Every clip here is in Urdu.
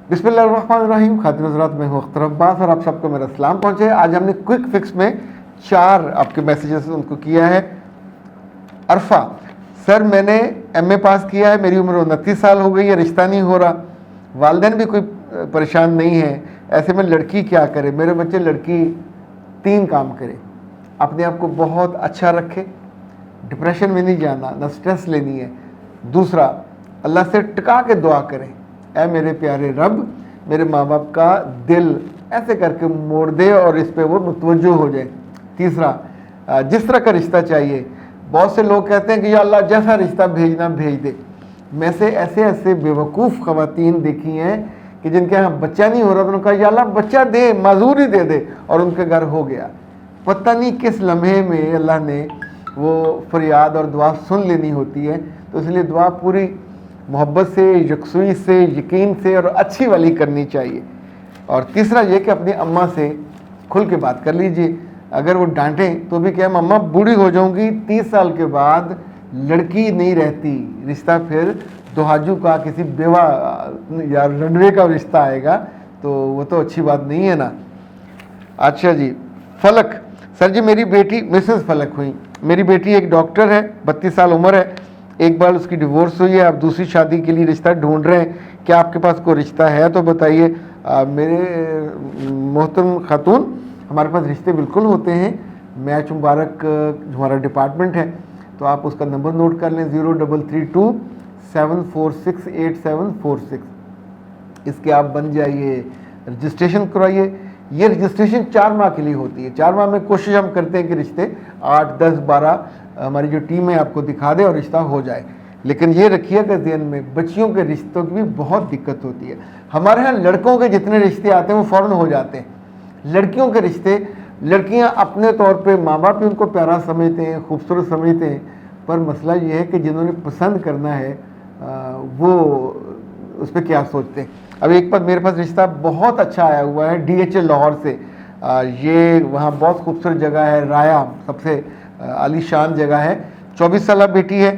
بسم اللہ الرحمن الرحیم. خاتون حضرات، میں ہوں اختر عباس اور آپ سب کو میرا سلام پہنچے. آج ہم نے کوئک فکس میں 4 آپ کے میسیجز ان کو کیا ہے. عرفہ: سر میں نے ایم اے پاس کیا ہے, میری عمر 29 سال ہو گئی ہے, رشتہ نہیں ہو رہا, والدین بھی کوئی پریشان نہیں ہے, ایسے میں لڑکی کیا کرے؟ میرے بچے لڑکی 3 کام کرے: اپنے آپ کو بہت اچھا رکھے, ڈپریشن میں نہیں جانا, نہ سٹریس لینی ہے. دوسرا, اللہ سے ٹکا کے دعا کریں, اے میرے پیارے رب میرے ماں باپ کا دل ایسے کر کے موڑ دے اور اس پہ وہ متوجہ ہو جائے. تیسرا, جس طرح کا رشتہ چاہیے. بہت سے لوگ کہتے ہیں کہ یا اللہ جیسا رشتہ بھیجنا بھیج دے. میں سے ایسے بیوقوف خواتین دیکھی ہیں کہ جن کے یہاں بچہ نہیں ہو رہا تو انہوں نے کہا یا اللہ بچہ دے, معذوری دے دے, اور ان کے گھر ہو گیا. پتہ نہیں کس لمحے میں اللہ نے وہ فریاد اور دعا سن لینی ہوتی ہے. تو اس لیے دعا پوری محبت سے, یکسوئی سے, یقین سے اور اچھی والی کرنی چاہیے. اور تیسرا یہ کہ اپنی اماں سے کھل کے بات کر لیجئے. اگر وہ ڈانٹیں تو بھی کہ مما بوڑھی ہو جاؤں گی, 30 سال کے بعد لڑکی نہیں رہتی, رشتہ پھر دہاجو کا, کسی بیوہ یا رنڈوے کا رشتہ آئے گا, تو وہ تو اچھی بات نہیں ہے نا. اچھا جی. فلک: سر جی میری بیٹی مسز فلک ہوئی, میری بیٹی ایک ڈاکٹر ہے, 32 سال عمر ہے, ایک بار اس کی ڈیورس ہوئی ہے, آپ دوسری شادی کے لیے رشتہ ڈھونڈ رہے ہیں, کیا آپ کے پاس کوئی رشتہ ہے تو بتائیے. میرے محترم خاتون, ہمارے پاس رشتے بالکل ہوتے ہیں. میچ مبارک جو ہمارا ڈپارٹمنٹ ہے, تو آپ اس کا نمبر نوٹ کر لیں, 0332 7468746. اس کے آپ بن جائیے, رجسٹریشن کرائیے. یہ رجسٹریشن 4 ماہ کے لیے ہوتی ہے. 4 ماہ میں کوشش ہم کرتے ہیں کہ رشتے 8, 10, 12 ہماری جو ٹیم ہے آپ کو دکھا دے اور رشتہ ہو جائے. لیکن یہ رکھیے کہ ذہن میں بچیوں کے رشتوں کی بھی بہت دقت ہوتی ہے. ہمارے ہاں لڑکوں کے جتنے رشتے آتے ہیں وہ فوراً ہو جاتے ہیں. لڑکیوں کے رشتے, لڑکیاں اپنے طور پہ ماں باپ بھی ان کو پیارا سمجھتے ہیں, خوبصورت سمجھتے ہیں, پر مسئلہ یہ ہے کہ جنہوں نے پسند کرنا ہے وہ اس پہ کیا سوچتے ہیں. اب ایک بار میرے پاس رشتہ بہت اچھا آیا ہوا ہے DHL لاہور سے. یہ وہاں بہت خوبصورت جگہ ہے, رایا سب سے عالی شان جگہ ہے. 24 سالہ بیٹی ہے,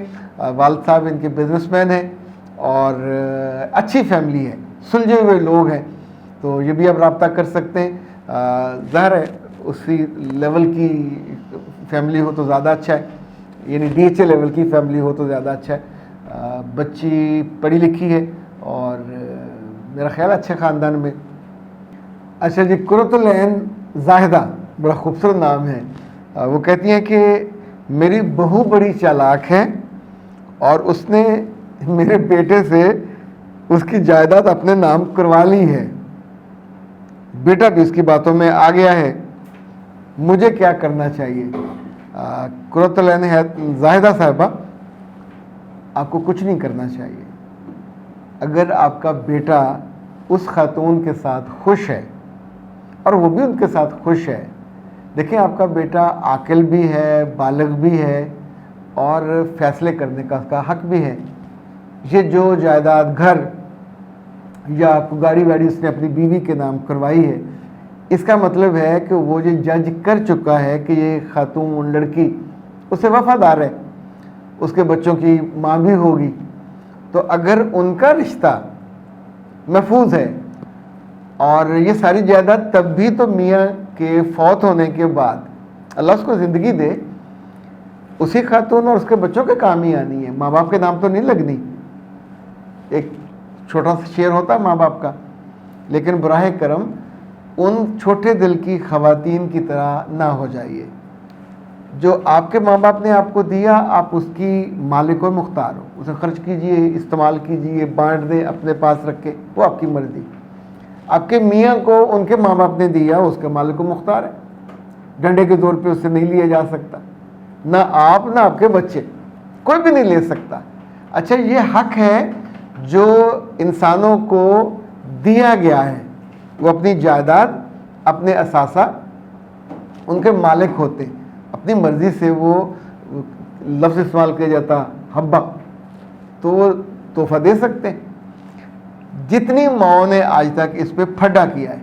والد صاحب ان کے بزنس مین ہیں, اور اچھی فیملی ہے, سلجھے ہوئے لوگ ہیں. تو یہ بھی آپ رابطہ کر سکتے ہیں. ظاہر ہے اسی لیول کی فیملی ہو تو زیادہ اچھا ہے, یعنی DHL لیول کی فیملی ہو تو زیادہ اچھا ہے. بچی پڑھی لکھی ہے اور میرا خیال اچھے خاندان میں. اچھا جی. قرۃ العین زاہدہ, بڑا خوبصورت نام ہے. وہ کہتی ہیں کہ میری بہو بڑی چالاک ہے اور اس نے میرے بیٹے سے اس کی جائیداد اپنے نام کروا لی ہے, بیٹا بھی اس کی باتوں میں آ گیا ہے, مجھے کیا کرنا چاہیے؟ قرۃ العین زاہدہ صاحبہ, آپ کو کچھ نہیں کرنا چاہیے. اگر آپ کا بیٹا اس خاتون کے ساتھ خوش ہے اور وہ بھی ان کے ساتھ خوش ہے, دیکھیں آپ کا بیٹا عاقل بھی ہے, بالغ بھی ہے, اور فیصلے کرنے کا اس کا حق بھی ہے. یہ جو جائیداد, گھر یا گاڑی واڑی اس نے اپنی بیوی کے نام کروائی ہے, اس کا مطلب ہے کہ وہ یہ جج کر چکا ہے کہ یہ خاتون, لڑکی اس سے وفادار ہے, اس کے بچوں کی ماں بھی ہوگی. تو اگر ان کا رشتہ محفوظ ہے, اور یہ ساری جائیداد تب بھی تو میاں کے فوت ہونے کے بعد اللہ اس کو زندگی دے, اسی خاتون اور اس کے بچوں کے کام ہی آنی ہے, ماں باپ کے نام تو نہیں لگنی. ایک چھوٹا سا شعر ہوتا ہے ماں باپ کا, لیکن براہ کرم ان چھوٹے دل کی خواتین کی طرح نہ ہو جائیے. جو آپ کے ماں باپ نے آپ کو دیا, آپ اس کی مالک و مختار ہو, اسے خرچ کیجئے, استعمال کیجئے, بانٹ دیں, اپنے پاس رکھے, وہ آپ کی مرضی. آپ کے میاں کو ان کے ماں باپ نے دیا, اس کے مالک و مختار ہے, ڈنڈے کے زور پہ اس سے نہیں لیا جا سکتا, نہ آپ نہ آپ کے بچے, کوئی بھی نہیں لے سکتا. اچھا, یہ حق ہے جو انسانوں کو دیا گیا ہے, وہ اپنی جائیداد, اپنے اثاثہ ان کے مالک ہوتے ہیں. اپنی مرضی سے وہ لفظ استعمال کیا جاتا حبہ, تو وہ تحفہ دے سکتے ہیں. جتنی ماؤں نے آج تک اس پہ پھڈا کیا ہے,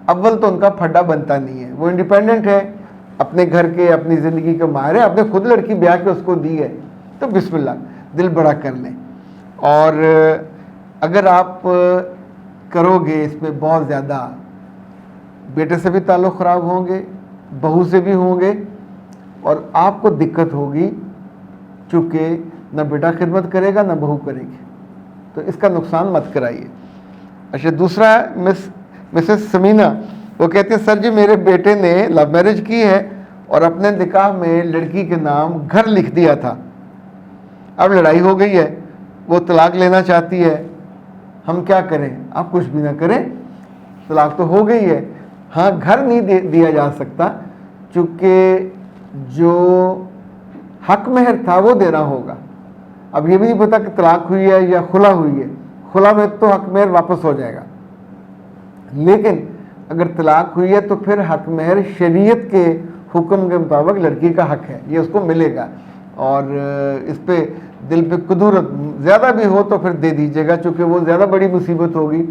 اول تو ان کا پھڈا بنتا نہیں ہے, وہ انڈیپینڈنٹ ہے, اپنے گھر کے, اپنی زندگی کے ماہر ہے, آپ نے خود لڑکی بیاہ کے اس کو دی ہے, تو بسم اللہ دل بڑا کر لیں. اور اگر آپ کرو گے اس میں بہت زیادہ بیٹے سے بھی تعلق خراب ہوں گے, بہو سے بھی ہوں گے, اور آپ کو دقت ہوگی چونکہ نہ بیٹا خدمت کرے گا نہ بہو کرے گی, تو اس کا نقصان مت کرائیے. اچھا دوسرا مسز سمینا, وہ کہتے ہیں سر جی میرے بیٹے نے لو میرج کی ہے اور اپنے نکاح میں لڑکی کے نام گھر لکھ دیا تھا, اب لڑائی ہو گئی ہے, وہ طلاق لینا چاہتی ہے, ہم کیا کریں؟ آپ کچھ بھی نہ کریں, طلاق تو ہو گئی ہے. ہاں گھر نہیں دیا جا سکتا چونکہ جو حق مہر تھا وہ دینا ہوگا. اب یہ بھی نہیں پتا کہ طلاق ہوئی ہے یا خلا ہوئی ہے, خلا میں تو حق مہر واپس ہو جائے گا, لیکن اگر طلاق ہوئی ہے تو پھر حق مہر شریعت کے حکم کے مطابق لڑکی کا حق ہے, یہ اس کو ملے گا. اور اس پہ دل پہ قدورت زیادہ بھی ہو تو پھر دے دیجیے گا, چونکہ وہ زیادہ بڑی مصیبت ہوگی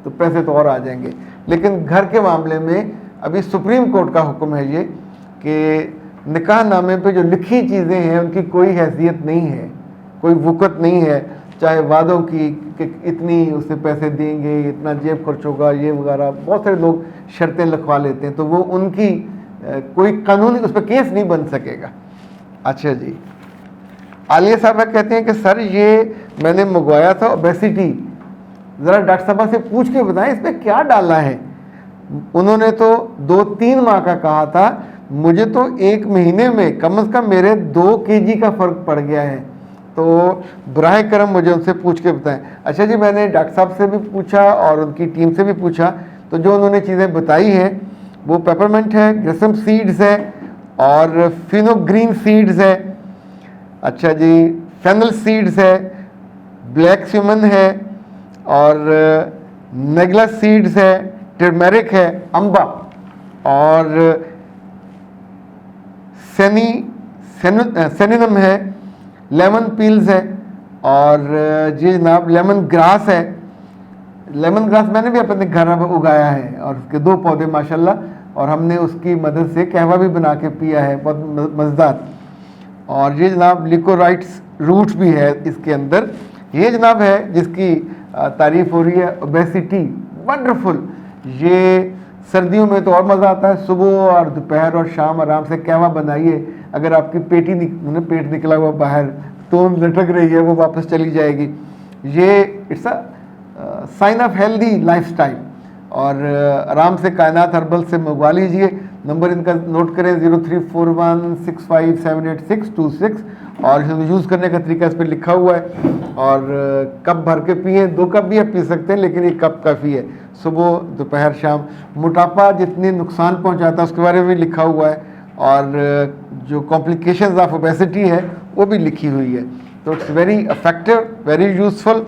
تو پیسے تو اور آ جائیں گے. لیکن گھر کے معاملے میں ابھی سپریم کورٹ کا حکم ہے یہ کہ نکاح نامے پہ جو لکھی چیزیں ہیں ان کی کوئی حیثیت نہیں ہے, کوئی وقت نہیں ہے, چاہے وعدوں کی کہ اتنی اسے پیسے دیں گے, اتنا جیب خرچ ہوگا, یہ وغیرہ بہت سارے لوگ شرطیں لکھوا لیتے ہیں, تو وہ ان کی کوئی قانونی اس پہ کیس نہیں بن سکے گا. اچھا جی, عالیہ صاحبہ کہتے ہیں کہ سر یہ میں نے منگوایا تھا اوبیسٹی, ذرا ڈاکٹر صاحبہ سے پوچھ کے بتائیں اس میں کیا ڈالا ہے. انہوں نے تو 2-3 ماہ کا کہا تھا, مجھے تو 1 مہینے میں کم از کم میرے 2 kg کا فرق پڑ گیا ہے, تو براہ کرم مجھے ان سے پوچھ کے بتائیں. اچھا جی, میں نے ڈاکٹر صاحب سے بھی پوچھا اور ان کی ٹیم سے بھی پوچھا, تو جو انہوں نے چیزیں بتائی ہیں وہ پیپرمنٹ ہے, گریسم سیڈز ہے اور فینو گرین سیڈز ہے. اچھا جی, فینل سیڈز ہے, بلیک سیمن ہے اور نیگلا سیڈز ہے, ٹرمیرک ہے, امبا اور سینینم ہے, لیمن پیلز ہے اور جی جناب لیمن گراس ہے. لیمن گراس میں نے بھی اپنے گھر میں اگایا ہے اور اس کے 2 پودے ماشاءاللہ, اور ہم نے اس کی مدد سے قہوہ بھی بنا کے پیا ہے, بہت مزیدار. اور یہ جناب لیکورائٹس روٹ بھی ہے اس کے اندر. یہ جناب ہے جس کی تعریف ہو رہی ہے اوبیسٹی, ونڈرفل. یہ سردیوں میں تو اور مزہ آتا ہے, صبح اور دوپہر اور شام آرام سے قہوہ بنائیے. اگر آپ کی پیٹ نکلا ہوا باہر تو لٹک رہی ہے, وہ واپس چلی جائے گی. یہ it's a sign of healthy lifestyle. اور آرام سے کائنات ہربل سے منگوا لیجئے. نمبر ان کا نوٹ کریں 0341657826, اور یوز کرنے کا طریقہ اس پہ لکھا ہوا ہے. اور کپ بھر کے پئیں, 2 کپ بھی آپ پی سکتے ہیں لیکن 1 کپ کافی ہے, صبح دوپہر شام. موٹاپا جتنے نقصان پہنچاتا ہے اس کے بارے میں بھی لکھا ہوا ہے, اور جو کمپلیکیشنز آف اوبیسٹی ہے وہ بھی لکھی ہوئی ہے. تو it's very effective, very useful.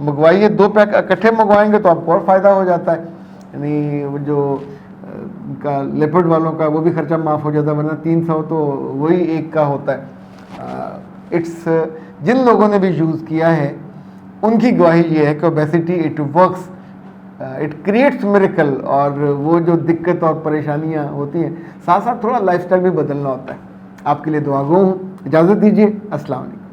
منگوائیے, 2 پیک اکٹھے منگوائیں گے تو آپ کو اور فائدہ ہو جاتا ہے, یعنی جو کا لیپرڈ والوں کا وہ بھی خرچہ معاف ہو جاتا ہے, ورنہ 300 تو وہی 1 کا ہوتا ہے. اٹس جن لوگوں نے بھی یوز کیا ہے ان کی گواہی یہ ہے کہ obesity it works, it creates miracle. اور وہ جو دقت اور پریشانیاں ہوتی ہیں ساتھ ساتھ تھوڑا لائف سٹائل بھی بدلنا ہوتا ہے. آپ کے لیے دعا گو ہوں, اجازت دیجیے, السلام علیکم.